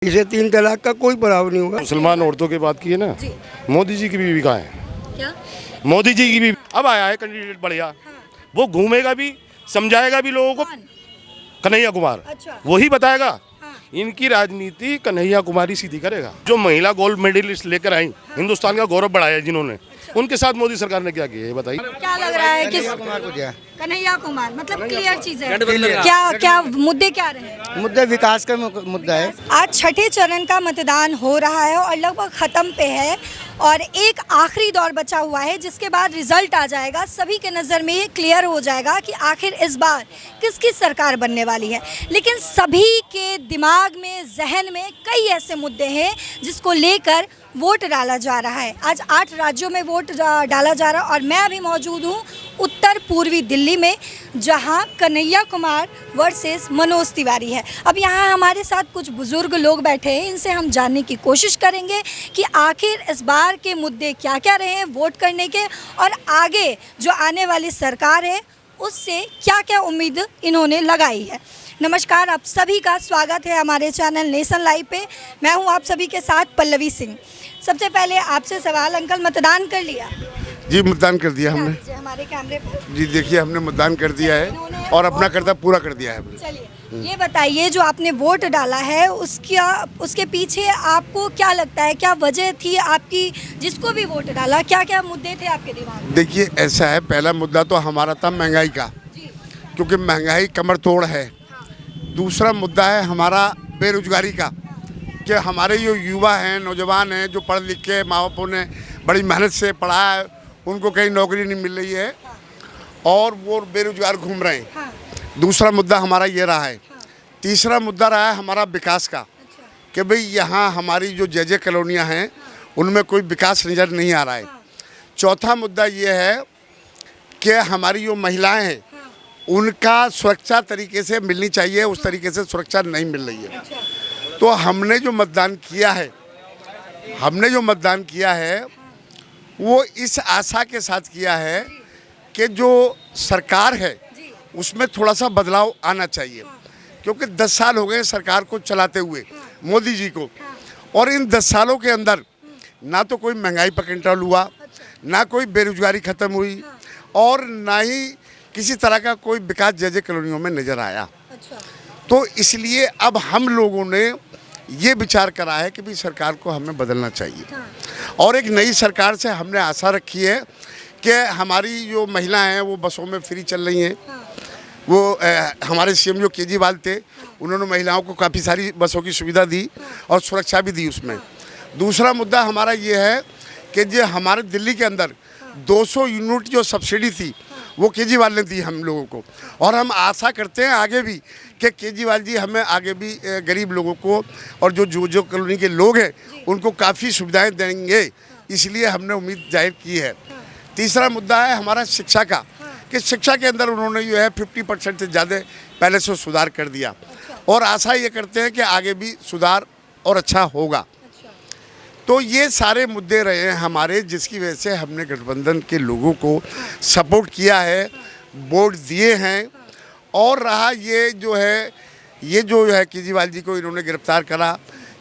इसे 3 तलाक का कोई प्रभाव नहीं होगा। मुसलमान औरतों की बात की है ना, मोदी जी की बीवी कहाँ है? क्या? मोदी जी की बीवी अब आया है कैंडिडेट बढ़िया, वो घूमेगा भी, समझाएगा भी लोगों को। कौन? कन्हैया कुमार, अच्छा। वही बताएगा। हाँ। इनकी राजनीति कन्हैया कुमार ही सीधी करेगा। जो महिला गोल्ड मेडलिस्ट लेकर आई, हिंदुस्तान का गौरव बढ़ाया जिन्होंने, उनके साथ मोदी सरकार ने क्या किया ये बताइए। क्या लग रहा है किस कुमार को दिया कन्हैया कुमार, मतलब क्लियर चीज है। क्या क्या मुद्दे क्या रहे? मुद्दा विकास का मुद्दा है। आज छठे चरण का मतदान हो रहा है और लगभग खत्म पे है और एक आखिरी दौर बचा हुआ है जिसके बाद रिजल्ट आ जाएगा। सभी के नज़र में ये क्लियर हो जाएगा कि आखिर इस बार किसकी सरकार बनने वाली है। लेकिन सभी के दिमाग में, जहन में कई ऐसे मुद्दे हैं जिसको लेकर वोट डाला जा रहा है। आज 8 राज्यों में वोट डाला जा रहा है और मैं अभी मौजूद हूँ उत्तर पूर्वी दिल्ली में, जहाँ कन्हैया कुमार वर्सेस मनोज तिवारी है। अब यहाँ हमारे साथ कुछ बुजुर्ग लोग बैठे हैं, इनसे हम जानने की कोशिश करेंगे कि आखिर इस बार के मुद्दे क्या क्या रहे हैं वोट करने के, और आगे जो आने वाली सरकार है उससे क्या क्या उम्मीद इन्होंने लगाई है। नमस्कार, आप सभी का स्वागत है हमारे चैनल नेशन लाइव पे। मैं हूँ आप सभी के साथ पल्लवी सिंह। सबसे पहले आपसे सवाल, अंकल मतदान कर लिया? जी मतदान कर दिया हमने। हमारे कैमरे पर जी देखिए, हमने मतदान कर दिया है और अपना कर्तव्य पूरा कर दिया है हमने। चलिए ये बताइए, जो आपने वोट डाला है उसके पीछे आपको क्या लगता है, क्या वजह थी आपकी? जिसको भी वोट डाला, क्या क्या मुद्दे थे आपके दिमाग में? देखिए ऐसा है, पहला मुद्दा तो हमारा था महंगाई का, क्योंकि महंगाई कमर तोड़ है। दूसरा मुद्दा है हमारा बेरोजगारी का, कि हमारे जो युवा हैं, नौजवान हैं, जो पढ़ लिख के माँ बापों ने बड़ी मेहनत से पढ़ा है, उनको कहीं नौकरी नहीं मिल रही है और वो बेरोजगार घूम रहे हैं। दूसरा मुद्दा हमारा ये रहा है। तीसरा मुद्दा रहा है हमारा विकास का, कि भाई यहाँ हमारी जो जे कॉलोनियाँ हैं उनमें कोई विकास नज़र नहीं आ रहा है। चौथा मुद्दा ये है कि हमारी जो महिलाएं हैं उनका सुरक्षा तरीके से मिलनी चाहिए, उस तरीके से सुरक्षा नहीं मिल रही है। तो हमने जो मतदान किया है वो इस आशा के साथ किया है कि जो सरकार है उसमें थोड़ा सा बदलाव आना चाहिए, क्योंकि 10 साल हो गए सरकार को चलाते हुए मोदी जी को, और इन 10 सालों के अंदर ना तो कोई महंगाई पर कंट्रोल हुआ, ना कोई बेरोजगारी ख़त्म हुई, और ना ही किसी तरह का कोई विकास जे कॉलोनियों में नज़र आया। तो इसलिए अब हम लोगों ने ये विचार करा है कि भी सरकार को हमें बदलना चाहिए, और एक नई सरकार से हमने आशा रखी है कि हमारी जो महिलाएं हैं वो बसों में फ्री चल रही हैं। वो हमारे सीएम जो केजरीवाल थे, उन्होंने महिलाओं को काफ़ी सारी बसों की सुविधा दी और सुरक्षा भी दी उसमें। दूसरा मुद्दा हमारा ये है कि जो हमारे दिल्ली के अंदर 200 यूनिट जो सब्सिडी थी वो केजरीवाल ने दी हम लोगों को, और हम आशा करते हैं आगे भी कि केजरीवाल जी हमें आगे भी गरीब लोगों को और जो कॉलोनी के लोग हैं उनको काफ़ी सुविधाएं देंगे, इसलिए हमने उम्मीद जाहिर की है। तीसरा मुद्दा है हमारा शिक्षा का, कि शिक्षा के अंदर उन्होंने जो है 50% से ज़्यादा पहले से सुधार कर दिया, और आशा ये करते हैं कि आगे भी सुधार और अच्छा होगा। तो ये सारे मुद्दे रहे हैं हमारे, जिसकी वजह से हमने गठबंधन के लोगों को सपोर्ट किया है, वोट दिए हैं। और रहा ये जो है केजरीवाल जी को इन्होंने गिरफ्तार करा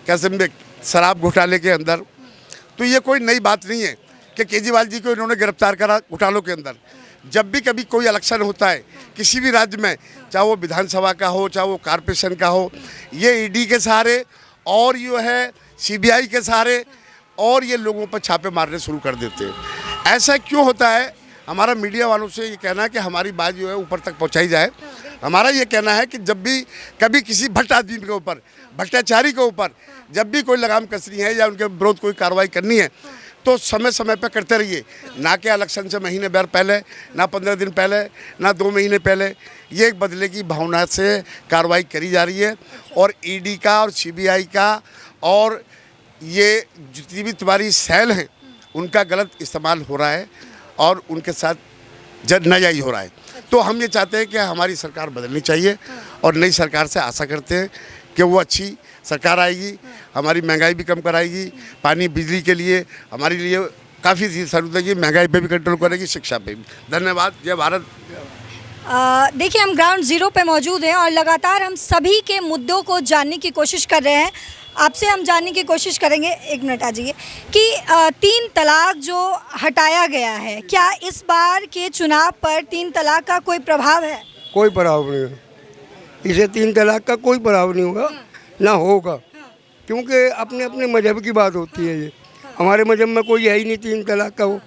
कसम में शराब घोटाले के अंदर, तो ये कोई नई बात नहीं है कि केजरीवाल जी को इन्होंने गिरफ्तार करा घोटालों के अंदर। जब भी कभी कोई इलेक्शन होता है किसी भी राज्य में, चाहे वो विधानसभा का हो, चाहे वो कॉरपोरेशन का हो, ये ईडी के सहारे और जो है सीबीआई के सहारे और ये लोगों पर छापे मारने शुरू कर देते हैं। ऐसा क्यों होता है? हमारा मीडिया वालों से ये कहना है कि हमारी बात जो है ऊपर तक पहुंचाई जाए। हमारा ये कहना है कि जब भी कभी किसी भ्रष्ट आदमी के ऊपर, भ्रष्टाचारी के ऊपर जब भी कोई लगाम कसनी है या उनके विरोध कोई कार्रवाई करनी है तो समय समय पर करते रहिए, ना कि इलेक्शन से महीने भर पहले, ना 15 दिन पहले, ना 2 महीने पहले। ये एक बदले की भावना से कार्रवाई करी जा रही है, और ईडी का और सीबीआई का और ये जितनी भी तुम्हारी सेल हैं उनका गलत इस्तेमाल हो रहा है और उनके साथ नाजायज़ हो रहा है। तो हम ये चाहते हैं कि हमारी सरकार बदलनी चाहिए, और नई सरकार से आशा करते हैं कि वो अच्छी सरकार आएगी, हमारी महंगाई भी कम कराएगी, पानी बिजली के लिए हमारे लिए काफ़ी सहूलत देगी, महंगाई पे भी कंट्रोल करेगी, शिक्षा पे भी। धन्यवाद। जय भारत। देखिए, हम ग्राउंड ज़ीरो पे मौजूद हैं और लगातार हम सभी के मुद्दों को जानने की कोशिश कर रहे हैं। आपसे हम जानने की कोशिश करेंगे, एक मिनट आ जाइए, कि 3 तलाक जो हटाया गया है, क्या इस बार के चुनाव पर 3 तलाक का कोई प्रभाव है? कोई प्रभाव नहीं है। इसे 3 तलाक का कोई प्रभाव नहीं होगा, ना होगा, क्योंकि अपने अपने मजहब की बात होती है। ये हमारे मजहब में कोई है ही नहीं 3 तलाक का, वो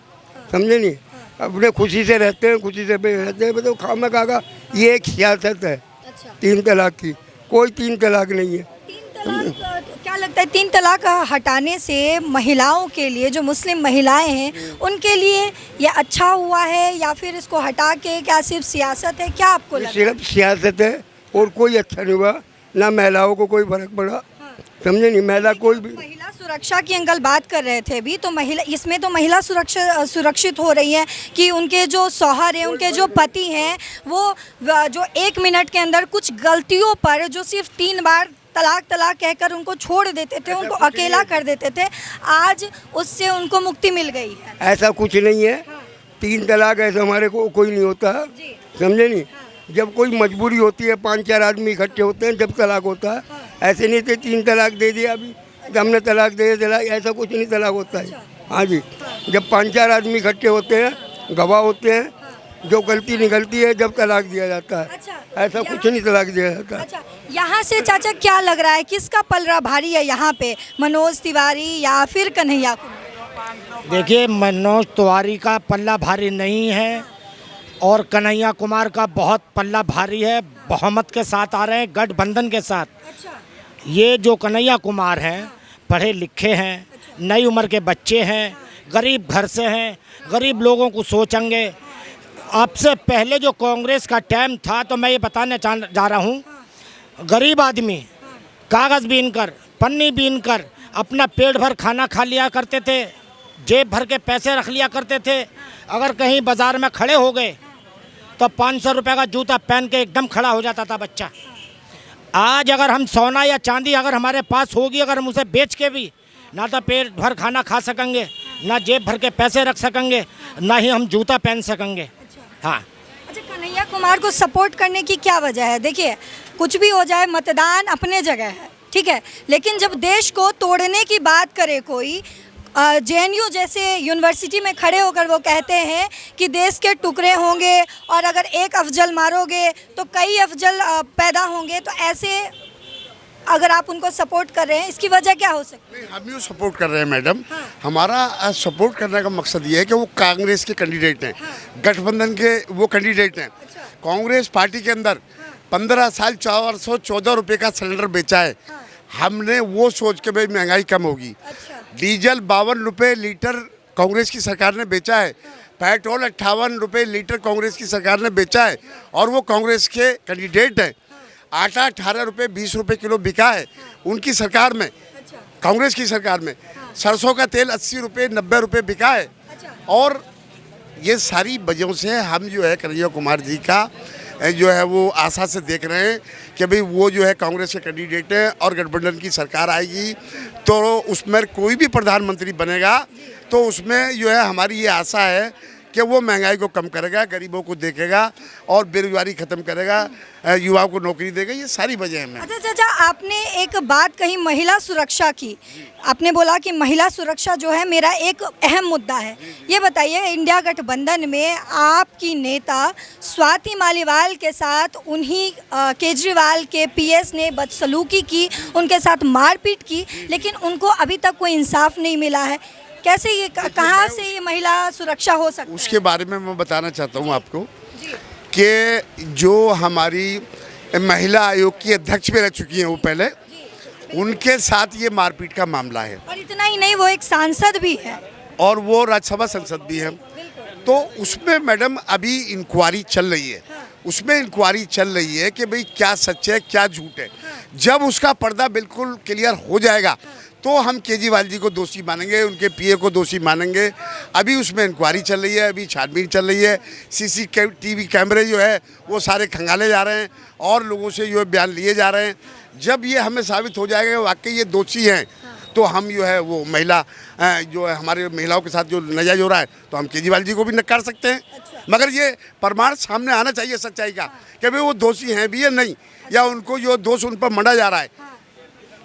समझे नहीं। अपने खुशी से रहते हैं, खुशी से रहते हैं, मतलब खामा खागा ये एक सियासत है 3 तलाक की, कोई 3 तलाक नहीं है। 3 तलाक क्या लगता है 3 तलाक हटाने से महिलाओं के लिए, जो मुस्लिम महिलाएं हैं उनके लिए ये अच्छा हुआ है, या फिर इसको हटा के क्या सिर्फ सियासत है? क्या आपको लगता है? सिर्फ सियासत है और कोई अच्छा नहीं हुआ, ना महिलाओं को कोई फर्क पड़ा, समझे नहीं। महिला कोई भी महिला सुरक्षा की अंकल बात कर रहे थे अभी, तो महिला इसमें तो महिला सुरक्षा सुरक्षित हो रही है कि उनके जो शौहर हैं, उनके जो पति हैं, वो जो 1 मिनट के अंदर कुछ गलतियों पर जो सिर्फ 3 बार तलाक तलाक कहकर उनको छोड़ देते थे, उनको अकेला कर देते थे, आज उससे उनको मुक्ति मिल गई है। ऐसा कुछ नहीं है। 3 तलाक ऐसा हमारे को कोई नहीं होता, समझे नहीं। जब कोई मजबूरी होती है, 5-4 आदमी इकट्ठे होते हैं, जब तलाक होता है। ऐसे नहीं थे 3 तलाक दे दिया अभी, हमने तलाक दे दिया, ऐसा कुछ नहीं तलाक होता है। हाँ जी, जब 5-4 आदमी इकट्ठे होते हैं, गवाह होते हैं, जो गलती निकलती है, जब तलाक दिया जाता है। ऐसा कुछ नहीं तलाक दिया जाता। अच्छा, यहाँ से चाचा क्या लग रहा है, किसका पलड़ा भारी है यहाँ पे, मनोज तिवारी या फिर कन्हैया कुमार? देखिए, मनोज तिवारी का पल्ला भारी नहीं है और कन्हैया कुमार का बहुत पल्ला भारी है। बहुमत के साथ आ रहे हैं, गठबंधन के साथ। अच्छा। ये जो कन्हैया कुमार हैं, पढ़े लिखे हैं, नई उम्र के बच्चे हैं, गरीब घर से हैं, गरीब लोगों को सोचेंगे। आपसे पहले जो कांग्रेस का टाइम था, तो मैं ये बताने जा रहा हूँ, गरीब आदमी कागज़ बीनकर, पन्नी बीनकर अपना पेट भर खाना खा लिया करते थे, जेब भर के पैसे रख लिया करते थे। अगर कहीं बाज़ार में खड़े हो गए तो 500 रुपये का जूता पहन के एकदम खड़ा हो जाता था बच्चा। आज अगर हम सोना या चांदी अगर हमारे पास होगी, अगर हम उसे बेच के भी ना तो पेट भर खाना खा सकेंगे, ना जेब भर के पैसे रख सकेंगे, ना ही हम जूता पहन सकेंगे। हाँ। अच्छा, कन्हैया कुमार को सपोर्ट करने की क्या वजह है? देखिए, कुछ भी हो जाए, मतदान अपने जगह है, ठीक है, लेकिन जब देश को तोड़ने की बात करे कोई, JNU जैसे यूनिवर्सिटी में खड़े होकर वो कहते हैं कि देश के टुकड़े होंगे और अगर एक अफजल मारोगे तो कई अफजल पैदा होंगे, तो ऐसे अगर आप उनको सपोर्ट कर रहे हैं, इसकी वजह क्या हो सकती है? हम यूँ सपोर्ट कर रहे हैं मैडम। हमारा सपोर्ट करने का मकसद ये है कि वो कांग्रेस के कैंडिडेट हैं, गठबंधन के वो कैंडिडेट हैं। कांग्रेस पार्टी के अंदर 15 साल 414 रुपये का सिलेंडर बेचा है। हमने वो सोच के भाई महंगाई कम होगी। डीजल 52 रुपये लीटर कांग्रेस की सरकार ने बेचा है, पेट्रोल 58 रुपये लीटर कांग्रेस की सरकार ने बेचा है, और वो कांग्रेस के कैंडिडेट हैं। आटा 18 रुपये 20 रुपये किलो बिका है उनकी सरकार में, कांग्रेस की सरकार में। सरसों का तेल 80 रुपये 90 रुपये बिका है। और ये सारी वजहों से हम जो है कन्हैया कुमार जी का जो है वो आशा से देख रहे हैं कि भाई वो जो है कांग्रेस के कैंडिडेट हैं और गठबंधन की सरकार आएगी तो उसमें कोई भी प्रधानमंत्री बनेगा तो उसमें जो है हमारी ये आशा है कि वो महंगाई को कम करेगा, गरीबों को देखेगा और बेरोजगारी ख़त्म करेगा, युवाओं को नौकरी देगा। ये सारी वजह है। अच्छा चाचा, आपने एक बात कही महिला सुरक्षा की, आपने बोला कि महिला सुरक्षा जो है मेरा एक अहम मुद्दा है। ये बताइए, इंडिया गठबंधन में आपकी नेता स्वाति मालीवाल के साथ उन्हीं केजरीवाल के PS ने बदसलूकी की, उनके साथ मारपीट की, लेकिन उनको अभी तक कोई इंसाफ नहीं मिला है। कैसे ये, कहाँ से ये महिला सुरक्षा हो सकती है? उसके बारे में मैं बताना चाहता हूँ आपको कि जो हमारी महिला आयोग की अध्यक्ष भी रह चुकी हैं वो पहले, उनके साथ ये मारपीट का मामला है। और इतना ही नहीं, वो एक सांसद भी है और वो राज्यसभा सांसद भी हैं। तो उसमें मैडम अभी इंक्वायरी चल रही है। उसमें इंक्वायरी चल रही है कि भाई क्या सच है क्या झूठ है। जब उसका पर्दा बिल्कुल क्लियर हो जाएगा तो हम केजरीवाल जी को दोषी मानेंगे, उनके PA को दोषी मानेंगे। अभी उसमें इंक्वायरी चल रही है, अभी छानबीन चल रही है। CCTV कैमरे जो है वो सारे खंगाले जा रहे हैं और लोगों से जो है बयान लिए जा रहे हैं। जब ये हमें साबित हो जाएगा कि वाकई ये दोषी हैं तो हम जो है वो महिला जो है हमारे महिलाओं के साथ जो नाजायज हो रहा है तो हम केजरीवाल जी को भी नकार सकते हैं। मगर ये प्रमाण सामने आना चाहिए सच्चाई का कि भाई वो दोषी हैं भी या नहीं, या उनको जो दोष उन पर मंडा जा रहा है।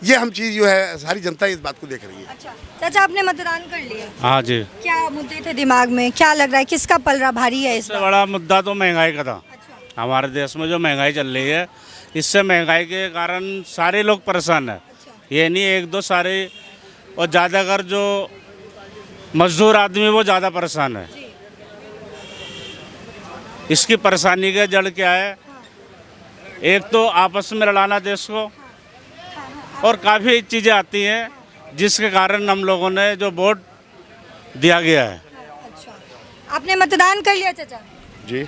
ये हम चीज़ जो है सारी जनता इस बात को देख रही है। अच्छा चाचा, आपने मतदान कर लिया? हाँ जी। क्या मुद्दे थे दिमाग में, क्या लग रहा है किसका पलड़ा भारी है इस सबसे बार? बड़ा मुद्दा तो महंगाई का था। अच्छा, हमारे देश में जो महंगाई चल रही है, इससे महंगाई के कारण सारे लोग परेशान हैं। ये नहीं एक दो सारे, और ज़्यादातर जो मजदूर आदमी है वो ज़्यादा परेशान है। इसकी परेशानी का जड़ क्या है? एक तो आपस में लड़ाना देश को, और काफ़ी चीज़ें आती हैं जिसके कारण हम लोगों ने जो वोट दिया गया है। अच्छा, आपने मतदान कर लिया चाचा? जी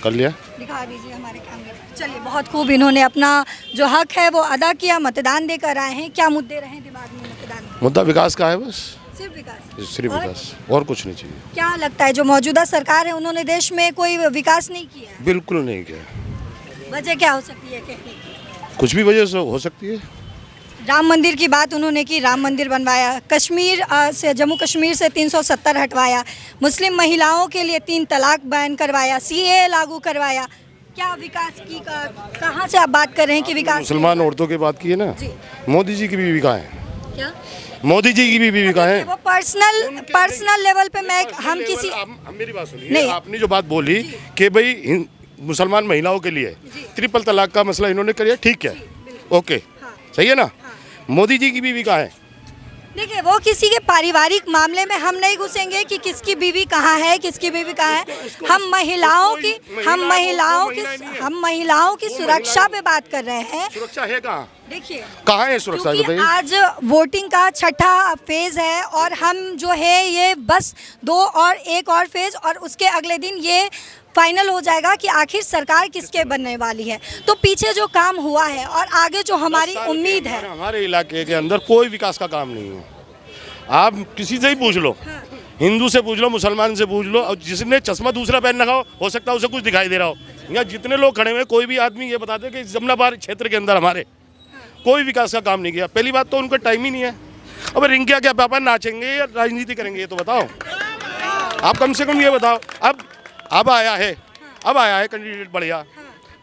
कर लिया। दिखा दीजिए हमारे कैमरे पर। चलिए, बहुत खूब, इन्होंने अपना जो हक है वो अदा किया, मतदान देकर आए हैं। क्या मुद्दे रहे दिमाग में मतदान में? मुद्दा विकास का है, बस सिर्फ विकास? सिर्फ और विकास, और कुछ नहीं चाहिए। क्या लगता है जो मौजूदा सरकार है उन्होंने देश में कोई विकास नहीं किया है? बिल्कुल नहीं किया। वजह क्या हो सकती है कहने की? कुछ भी वजह से हो सकती है। राम मंदिर की बात उन्होंने की, राम मंदिर बनवाया, कश्मीर से, जम्मू कश्मीर से 370 हटवाया, मुस्लिम महिलाओं के लिए 3 तलाक बैन करवाया, सीए लागू करवाया। क्या विकास की कहाँ से आप बात कर रहे हैं कि विकास? मुसलमान औरतों की बात की है ना, जी। मोदी जी की बीवी कहाँ है? क्या मोदी जी की बीवी कहाँ है? वो पर्सनल लेवल पे मैं हम किसी मेरी बात सुनिए, नहीं। आपने जो बात बोली कि भाई मुसलमान महिलाओं के लिए ट्रिपल तलाक का मसला इन्होंने किया, ठीक है, ओके, सही है ना। मोदी जी की बीवी कहाँ है? देखिए, वो किसी के पारिवारिक मामले में हम नहीं घुसेंगे कि किसकी बीवी कहाँ है, किसकी बीवी कहाँ है। हम महिलाओं की सुरक्षा पे बात कर रहे हैं। सुरक्षा है कहाँ? देखिए, कहाँ है सुरक्षा, क्योंकि बताइए। आज वोटिंग का छठा फेज है और हम जो है ये बस 2 और 1 और फेज, और उसके अगले दिन ये फाइनल हो जाएगा कि आखिर सरकार किसके बनने वाली है। तो पीछे जो काम हुआ है और आगे जो हमारी उम्मीद है, हमारे इलाके के अंदर कोई विकास का काम नहीं है। आप किसी से ही पूछ लो, हिंदू से पूछ लो, मुसलमान से पूछ लो, और जिसने चश्मा दूसरा पहन रखा हो सकता है उसे कुछ दिखाई दे रहा हो। यहाँ जितने लोग खड़े हुए, कोई भी आदमी ये बता दे कि जमनाबाद क्षेत्र के अंदर हमारे कोई विकास का काम नहीं किया। पहली बात तो उनका टाइम ही नहीं है। अब रिंकिया क्या पापा नाचेंगे या राजनीति करेंगे, ये तो बताओ। आप कम से कम ये बताओ। अब आया है कैंडिडेट बढ़िया,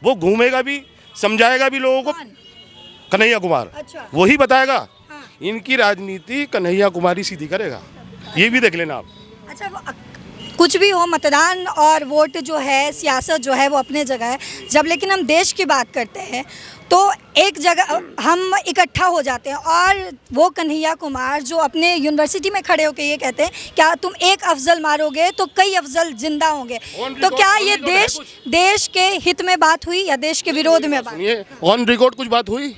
वो घूमेगा भी, समझाएगा भी लोगों को। कन्हैया कुमार, अच्छा। वही बताएगा। इनकी राजनीति कन्हैया कुमारी सीधी करेगा, ये भी देख लेना आप। अच्छा, वो कुछ भी हो, मतदान और वोट जो है, सियासत जो है वो अपने जगह है। जब लेकिन हम देश की बात करते हैं तो एक जगह हम इकट्ठा हो जाते हैं, और वो कन्हैया कुमार जो अपने यूनिवर्सिटी में खड़े होकर ये कहते हैं, क्या तुम एक अफजल मारोगे तो कई अफजल जिंदा होंगे। तो क्या ये देश के हित में बात हुई या देश के विरोध में बात? ऑन रिकॉर्ड कुछ बात हुई?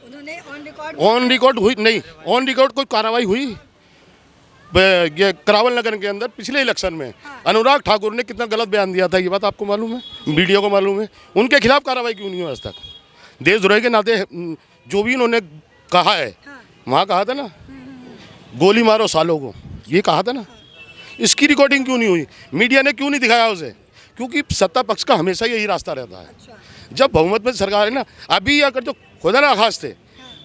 उन्होंने ऑन रिकॉर्ड हुई नहीं, ऑन रिकॉर्ड कोई कार्रवाई हुई? ये करावल नगर के अंदर पिछले इलेक्शन में अनुराग ठाकुर ने कितना गलत बयान दिया था, ये बात आपको मालूम है, मीडिया को मालूम है। उनके खिलाफ कार्रवाई क्यों नहीं हुई आज तक? देशद्रोही के नाते जो भी उन्होंने कहा है, वहाँ कहा था ना गोली मारो सालों को, ये कहा था ना। इसकी रिकॉर्डिंग क्यों नहीं हुई? मीडिया ने क्यों नहीं दिखाया उसे? क्योंकि सत्ता पक्ष का हमेशा यही रास्ता रहता है। जब बहुमत में सरकार है ना, अभी अगर जो खुदा ना खास्ते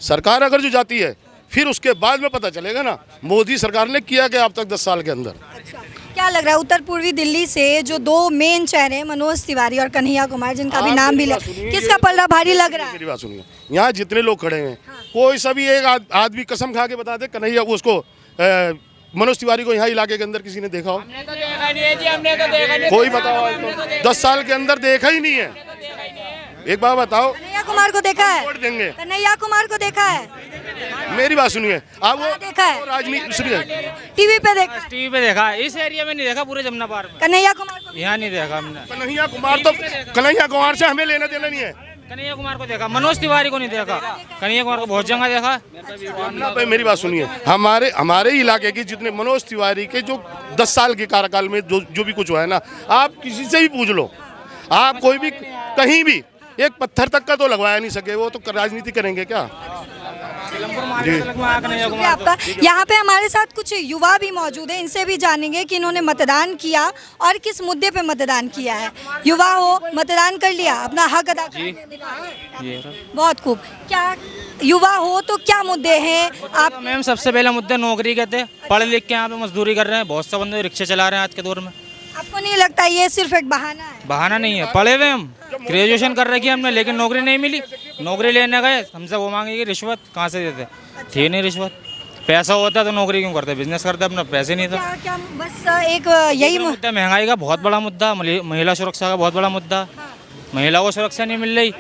सरकार अगर जो जाती है, फिर उसके बाद में पता चलेगा ना मोदी सरकार ने किया क्या अब तक 10 साल के अंदर। अच्छा, क्या लग रहा है उत्तर पूर्वी दिल्ली से जो 2 मेन चेहरे, मनोज तिवारी और कन्हैया कुमार, जिनका भी नाम भी किसका पलड़ा भारी लग रहा है? मेरी बात सुनिए, यहाँ जितने लोग खड़े हैं, कोई सभी एक आदमी कसम खा के बता दे कन्हैया उसको मनोज तिवारी को यहाँ इलाके के अंदर किसी ने देखा हो? कोई बताओ, 10 साल के अंदर देखा ही नहीं है। एक बात बताओ, कन्हैया कुमार को देखा है? वोट देंगे। कन्हैया कुमार को देखा है? मेरी बात सुनिए, आप वो देखा है? राजनीति सुनिए, टीवी पे देखा? टीवी पे देखा, इस एरिया में नहीं देखा, पूरे जमनाबाद में। कन्हैया कुमार को यहाँ नहीं देखा हमने। कन्हैया कुमार से हमें लेना देना नहीं है। कन्हैया कुमार को देखा, मनोज तिवारी को नहीं देखा। कन्हैया कुमार को बहुत जगह देखा। मेरी बात सुनिए, हमारे इलाके के जितने मनोज तिवारी के जो 10 साल के कार्यकाल में जो भी कुछ हुआ है ना, आप किसी से भी पूछ लो, आप कोई भी कहीं भी एक पत्थर तक का तो लगवाया नहीं सके। वो तो राजनीति करेंगे क्या? शुक्रिया आपका। यहाँ पे हमारे साथ कुछ युवा भी मौजूद हैं, इनसे भी जानेंगे कि इन्होंने मतदान किया और किस मुद्दे पे मतदान किया है। युवा हो, मतदान कर लिया, अपना हक अदा कर लिया। बहुत खूब। क्या युवा हो तो क्या मुद्दे हैं आप? मैम सबसे पहला मुद्दा नौकरी के थे, पढ़े लिख के यहाँ पे मजदूरी कर रहे हैं, बहुत से बंदे रिक्शा चला रहे हैं आज के दौर में। आपको नहीं लगता ये सिर्फ एक बहाना है? बहाना नहीं है, पढ़े हुए हम, ग्रेजुएशन कर रखी है हमने, लेकिन नौकरी नहीं मिली। नौकरी लेने गए हमसे वो मांगेगी रिश्वत, कहाँ से देते? थी नहीं रिश्वत। पैसा होता तो नौकरी क्यों करते, बिजनेस करते, अपना पैसे नहीं था। क्या क्या बस एक यही दूसरा मुद्दा महंगाई का बहुत बड़ा मुद्दा, महिला सुरक्षा का बहुत बड़ा मुद्दा। महिला को सुरक्षा नहीं मिल रही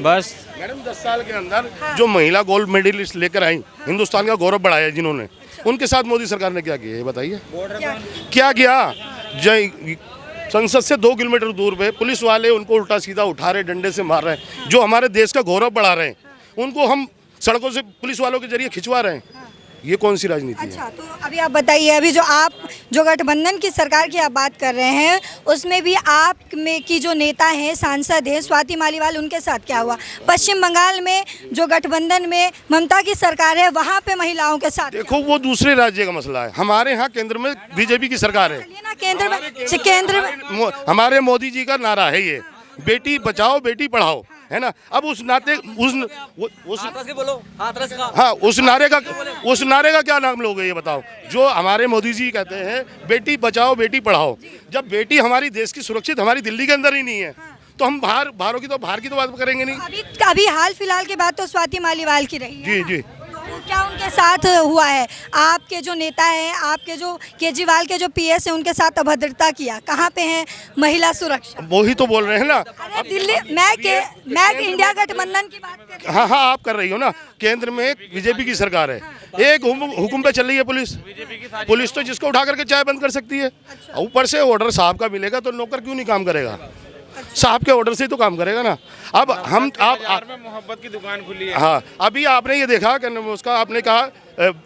बस। मैडम 10 साल के अंदर जो महिला गोल्ड मेडलिस्ट लेकर आई, हिंदुस्तान का गौरव बढ़ाया जिन्होंने, उनके साथ मोदी सरकार ने क्या किया ये बताइए? क्या किया? जय संसद से 2 किलोमीटर दूर पे पुलिस वाले उनको उल्टा सीधा उठा रहे, डंडे से मार रहे हैं, जो हमारे देश का गौरव बढ़ा रहे हैं, उनको हम सड़कों से पुलिस वालों के जरिए खिंचवा रहे हैं। ये कौन सी राजनीति है? अच्छा, तो अभी आप बताइए, अभी जो गठबंधन की सरकार की आप बात कर रहे हैं, उसमें भी आप में की जो नेता हैं, सांसद हैं स्वाति मालीवाल, उनके साथ क्या हुआ? पश्चिम बंगाल में जो गठबंधन में ममता की सरकार है, वहाँ पे महिलाओं के साथ देखो वो दूसरे राज्य का मसला है। हमारे यहाँ केंद्र में बीजेपी की सरकार है, चलिए ना, केंद्र में हमारे मोदी जी का नारा है ये, बेटी बचाओ बेटी पढ़ाओ, है ना। अब उस नाते उस नारे का क्या नाम लोगे ये बताओ? जो हमारे मोदी जी कहते हैं बेटी बचाओ बेटी पढ़ाओ, जब बेटी हमारी देश की सुरक्षित हमारी दिल्ली के अंदर ही नहीं है, तो हम बाहर की तो बात करेंगे नहीं। अभी हाल फिलहाल की बात तो स्वाति मालीवाल की रही है। जी जी। तो क्या उनके साथ हुआ है? आपके जो नेता हैं, आपके जो केजरीवाल के जो पीएस हैं, उनके साथ अभद्रता किया, कहाँ पे है महिला सुरक्षा? वही तो बोल रहे हैं ना। अरे दिल्ली, मैं इंडिया गठबंधन की बात कर रही हूँ। हाँ आप कर रही हो ना। केंद्र में बीजेपी की सरकार है, एक हुक्म पे चल रही है पुलिस तो जिसको उठा करके चाय बंद कर सकती है। ऊपर से ऑर्डर साहब का मिलेगा तो नौकर क्यों नहीं काम करेगा? साहब के ऑर्डर से तो काम करेगा ना। अब हम आप में मोहब्बत की दुकान खुली है। हाँ, अभी आपने ये देखा कि उसका आपने कहा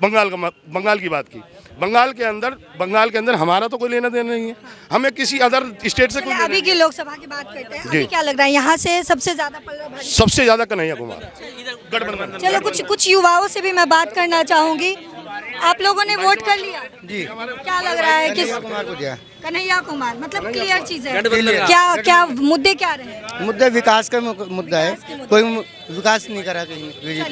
बंगाल की बात की। बंगाल के अंदर हमारा तो कोई लेना देना नहीं है, हमें किसी अदर स्टेट से कोई लेना अभी की लोकसभा की बात करते हैं। अभी क्या लग रहा है यहाँ से सबसे ज्यादा पल्ला भारी? सबसे ज्यादा कन्हैया कुमार गठबंधन। चलो कुछ युवाओं से भी मैं बात करना चाहूंगी। आप लोगों ने वोट कर लिया जी? क्या लग रहा है किस कुमार को दिया? कन्हैया कुमार, मतलब क्लियर चीज है। क्या मुद्दे क्या रहे? मुद्दा विकास का मुद्दा है, कोई विकास नहीं करा कहीं बीजेपी।